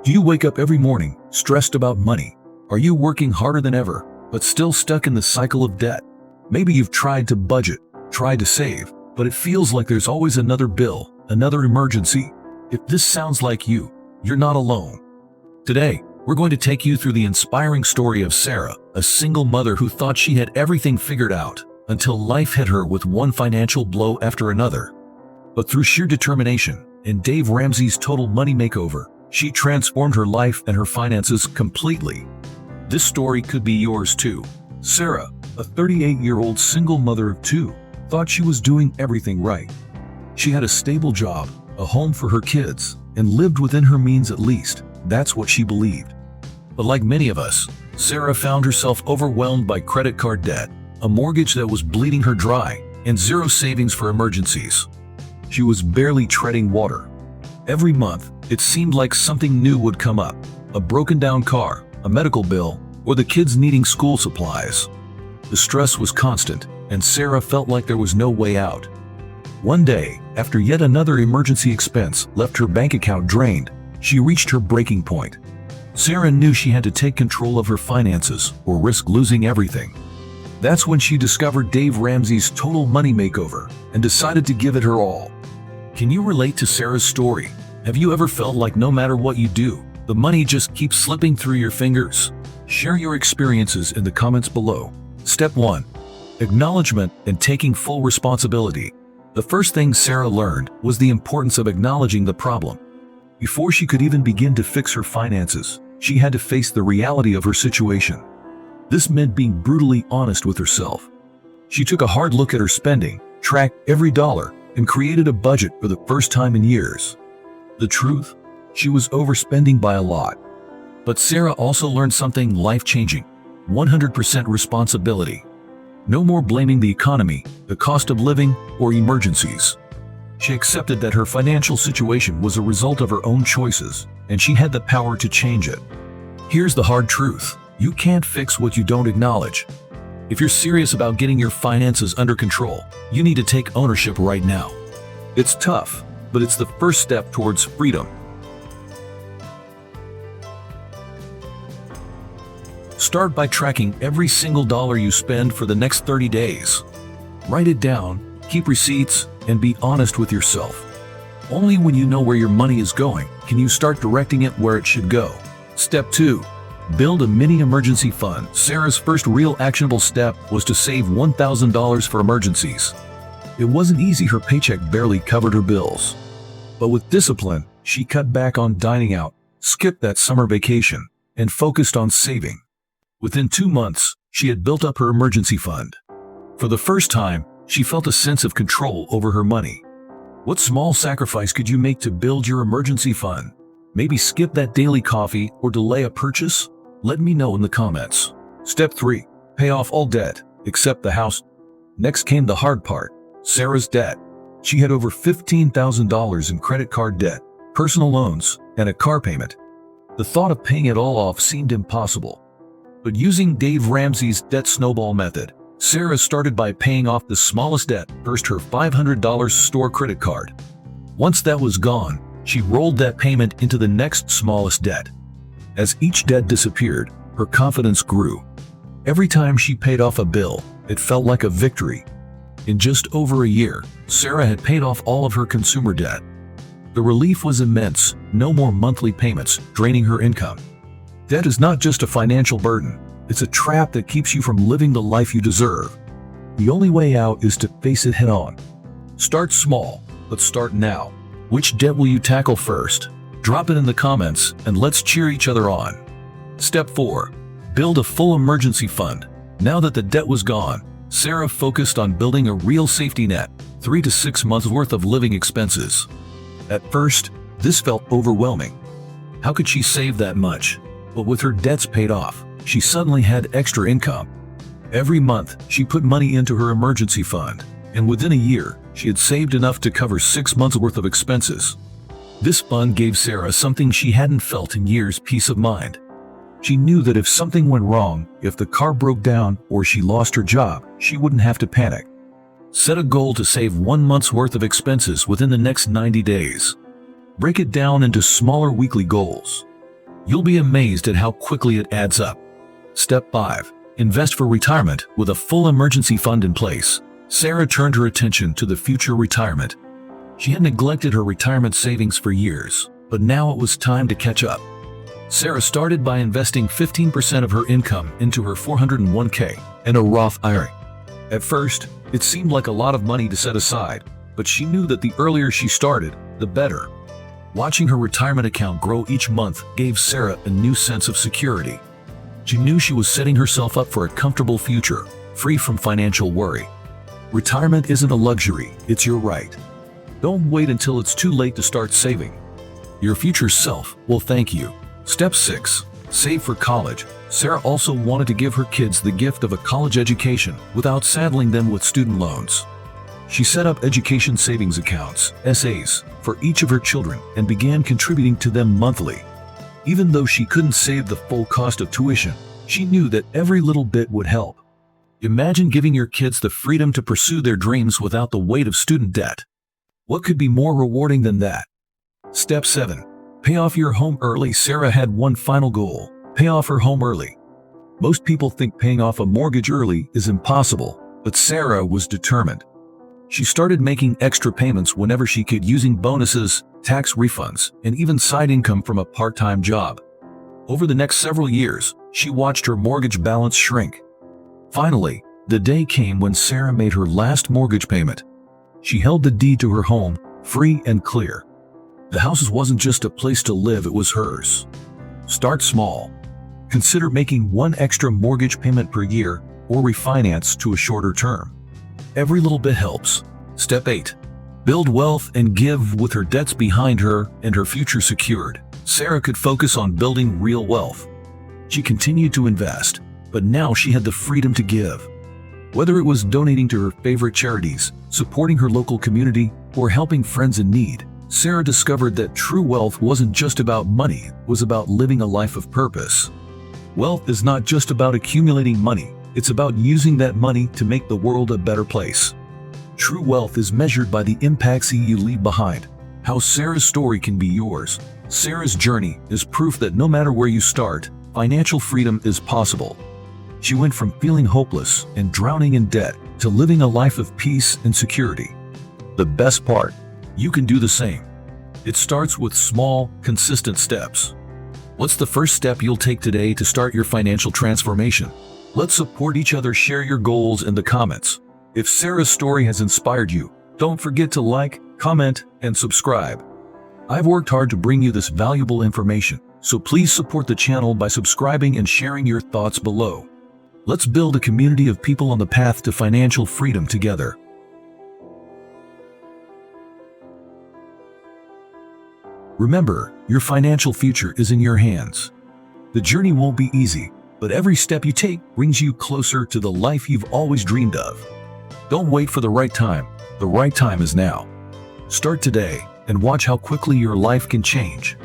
Do you wake up every morning stressed about money? Are you working harder than ever, but still stuck in the cycle of debt? Maybe you've tried to budget, tried to save, but it feels like there's always another bill, another emergency. If this sounds like you, you're not alone. Today, we're going to take you through the inspiring story of Sarah, a single mother who thought she had everything figured out, until life hit her with one financial blow after another. But through sheer determination and Dave Ramsey's total money makeover, she transformed her life and her finances completely. This story could be yours too. Sarah, a 38-year-old single mother of two, thought she was doing everything right. She had a stable job, a home for her kids, and lived within her means at least. That's what she believed. But like many of us, Sarah found herself overwhelmed by credit card debt, a mortgage that was bleeding her dry, and zero savings for emergencies. She was barely treading water. Every month, it seemed like something new would come up: a broken down car, a medical bill, or the kids needing school supplies. The stress was constant, and Sarah felt like there was no way out. One day, after yet another emergency expense left her bank account drained, she reached her breaking point. Sarah knew she had to take control of her finances or risk losing everything. That's when she discovered Dave Ramsey's total money makeover and decided to give it her all. Can you relate to Sarah's story? Have you ever felt like no matter what you do, the money just keeps slipping through your fingers? Share your experiences in the comments below. Step 1. Acknowledgement and taking full responsibility. The first thing Sarah learned was the importance of acknowledging the problem. Before she could even begin to fix her finances, she had to face the reality of her situation. This meant being brutally honest with herself. She took a hard look at her spending, tracked every dollar, and created a budget for the first time in years. The truth? She was overspending by a lot. But Sarah also learned something life-changing: 100% responsibility. No more blaming the economy, the cost of living, or emergencies. She accepted that her financial situation was a result of her own choices, and she had the power to change it. Here's the hard truth: you can't fix what you don't acknowledge. If you're serious about getting your finances under control, you need to take ownership right now. It's tough, but it's the first step towards freedom. Start by tracking every single dollar you spend for the next 30 days. Write it down, keep receipts, and be honest with yourself. Only when you know where your money is going can you start directing it where it should go. Step 2. Build a mini emergency fund. Sarah's first real actionable step was to save $1,000 for emergencies. It wasn't easy; her paycheck barely covered her bills. But with discipline, she cut back on dining out, skipped that summer vacation, and focused on saving. Within 2 months, she had built up her emergency fund. For the first time, she felt a sense of control over her money. What small sacrifice could you make to build your emergency fund? Maybe skip that daily coffee or delay a purchase? Let me know in the comments. Step 3. Pay off all debt, except the house. Next came the hard part: Sarah's debt. She had over $15,000 in credit card debt, personal loans, and a car payment. The thought of paying it all off seemed impossible. But using Dave Ramsey's debt snowball method, Sarah started by paying off the smallest debt first: her $500 store credit card. Once that was gone, she rolled that payment into the next smallest debt. As each debt disappeared, her confidence grew. Every time she paid off a bill, it felt like a victory. In just over a year, Sarah had paid off all of her consumer debt. The relief was immense: no more monthly payments draining her income. Debt is not just a financial burden, it's a trap that keeps you from living the life you deserve. The only way out is to face it head on. Start small, but start now. Which debt will you tackle first? Drop it in the comments and let's cheer each other on. Step 4. Build a full emergency fund. Now that the debt was gone, Sarah focused on building a real safety net: 3 to 6 months worth of living expenses. At first, this felt overwhelming. How could she save that much? But with her debts paid off, she suddenly had extra income. Every month, she put money into her emergency fund, and within a year, she had saved enough to cover 6 months worth of expenses. This fund gave Sarah something she hadn't felt in years: peace of mind. She knew that if something went wrong, if the car broke down or she lost her job, she wouldn't have to panic. Set a goal to save 1 month's worth of expenses within the next 90 days. Break it down into smaller weekly goals. You'll be amazed at how quickly it adds up. Step 5. Invest for retirement with a full emergency fund in place. Sarah turned her attention to the future retirement. She had neglected her retirement savings for years, but now it was time to catch up. Sarah started by investing 15% of her income into her 401k and a Roth IRA. At first, it seemed like a lot of money to set aside, but she knew that the earlier she started, the better. Watching her retirement account grow each month gave Sarah a new sense of security. She knew she was setting herself up for a comfortable future, free from financial worry. Retirement isn't a luxury, it's your right. Don't wait until it's too late to start saving. Your future self will thank you. Step 6. Save for college. Sarah also wanted to give her kids the gift of a college education without saddling them with student loans. She set up education savings accounts, SAs, for each of her children and began contributing to them monthly. Even though she couldn't save the full cost of tuition, she knew that every little bit would help. Imagine giving your kids the freedom to pursue their dreams without the weight of student debt. What could be more rewarding than that? Step 7. Pay off your home early. Sarah had one final goal: pay off her home early. Most people think paying off a mortgage early is impossible, but Sarah was determined. She started making extra payments whenever she could, using bonuses, tax refunds, and even side income from a part-time job. Over the next several years, she watched her mortgage balance shrink. Finally, the day came when Sarah made her last mortgage payment. She held the deed to her home, free and clear. The house wasn't just a place to live, it was hers. Start small. Consider making one extra mortgage payment per year or refinance to a shorter term. Every little bit helps. Step 8. Build wealth and give. With her debts behind her and her future secured, Sarah could focus on building real wealth. She continued to invest, but now she had the freedom to give. Whether it was donating to her favorite charities, supporting her local community, or helping friends in need, Sarah discovered that true wealth wasn't just about money, it was about living a life of purpose. Wealth is not just about accumulating money, it's about using that money to make the world a better place. True wealth is measured by the impacts you leave behind. How Sarah's story can be yours. Sarah's journey is proof that no matter where you start, financial freedom is possible. She went from feeling hopeless and drowning in debt to living a life of peace and security. The best part, you can do the same. It starts with small, consistent steps. What's the first step you'll take today to start your financial transformation? Let's support each other. Share your goals in the comments. If Sarah's story has inspired you, don't forget to like, comment, and subscribe. I've worked hard to bring you this valuable information, so please support the channel by subscribing and sharing your thoughts below. Let's build a community of people on the path to financial freedom together. Remember, your financial future is in your hands. The journey won't be easy, but every step you take brings you closer to the life you've always dreamed of. Don't wait for the right time is now. Start today and watch how quickly your life can change.